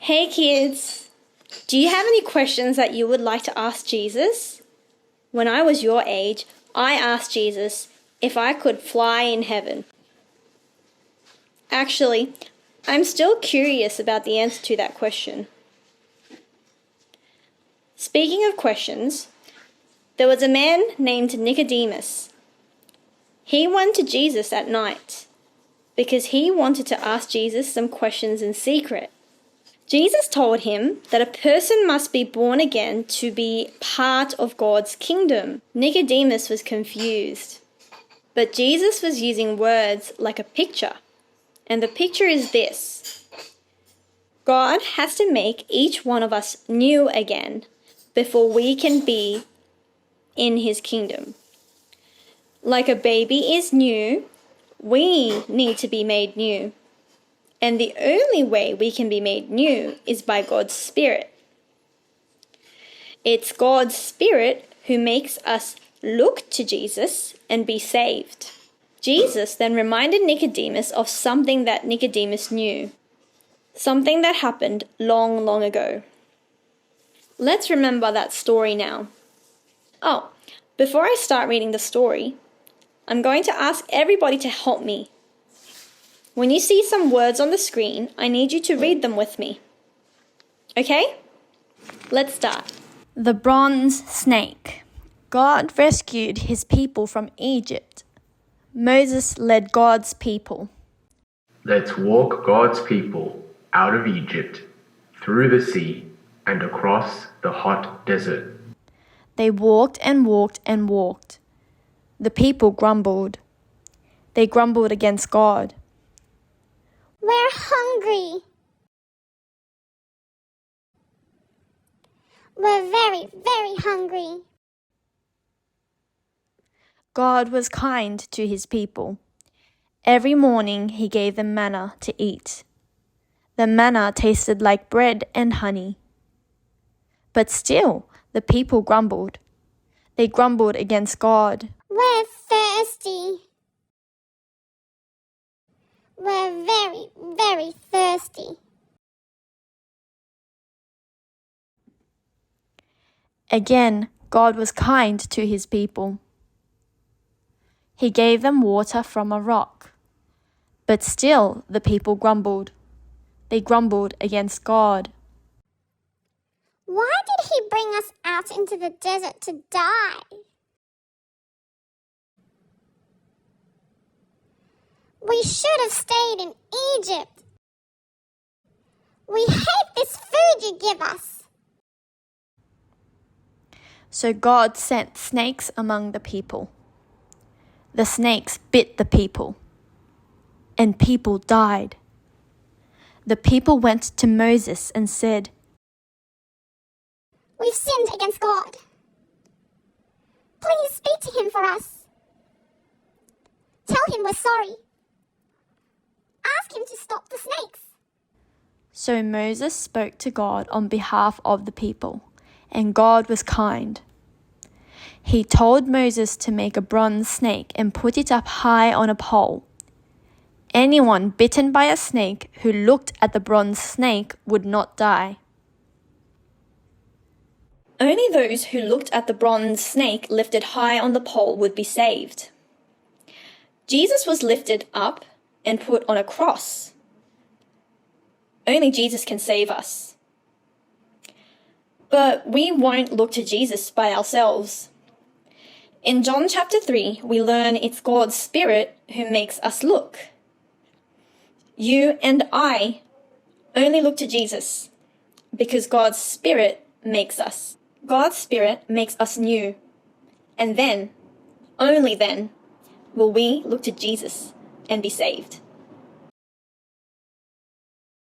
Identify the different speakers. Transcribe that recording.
Speaker 1: Hey kids, do you have any questions that you would like to ask Jesus? When I was your age, I asked Jesus if I could fly in heaven. Actually, I'm still curious about the answer to that question. Speaking of questions, there was a man named Nicodemus. He went to Jesus at night because he wanted to ask Jesus some questions in secret. Jesus told him that a person must be born again to be part of God's kingdom. Nicodemus was confused, but Jesus was using words like a picture, and the picture is this. God has to make each one of us new again before we can be in his kingdom. Like a baby is new, we need to be made new. And the only way we can be made new is by God's Spirit. It's God's Spirit who makes us look to Jesus and be saved. Jesus then reminded Nicodemus of something that Nicodemus knew, something that happened long, long ago. Let's remember that story now. Oh, before I start reading the story, I'm going to ask everybody to help me. When you see some words on the screen, I need you to read them with me. Okay? Let's start. The bronze snake. God rescued his people from Egypt. Moses led God's people.
Speaker 2: Let's walk God's people out of Egypt, through the sea, and across the hot desert.
Speaker 1: They walked and walked and walked. The people grumbled. They grumbled against God.
Speaker 3: We're hungry. We're very, very hungry.
Speaker 1: God was kind to his people. Every morning he gave them manna to eat. The manna tasted like bread and honey. But still, the people grumbled. They grumbled against God.
Speaker 3: We're thirsty. We're very, very thirsty.
Speaker 1: Again, God was kind to his people. He gave them water from a rock. But still, the people grumbled. They grumbled against God.
Speaker 3: Why did he bring us out into the desert to die? We should have stayed in Egypt. We hate this food you give us.
Speaker 1: So God sent snakes among the people. The snakes bit the people, and people died. The people went to Moses and said,
Speaker 3: We've sinned against God. Please speak to him for us. Tell him we're sorry. Ask him to stop the snakes.
Speaker 1: So Moses spoke to God on behalf of the people, and God was kind. He told Moses to make a bronze snake and put it up high on a pole. Anyone bitten by a snake who looked at the bronze snake would not die. Only those who looked at the bronze snake lifted high on the pole would be saved. Jesus was lifted up and put on a cross. Only Jesus can save us. But we won't look to Jesus by ourselves. In John chapter 3, we learn it's God's Spirit who makes us look. You and I only look to Jesus because God's Spirit makes us. God's Spirit makes us new. And then, only then, will we look to Jesus and be saved.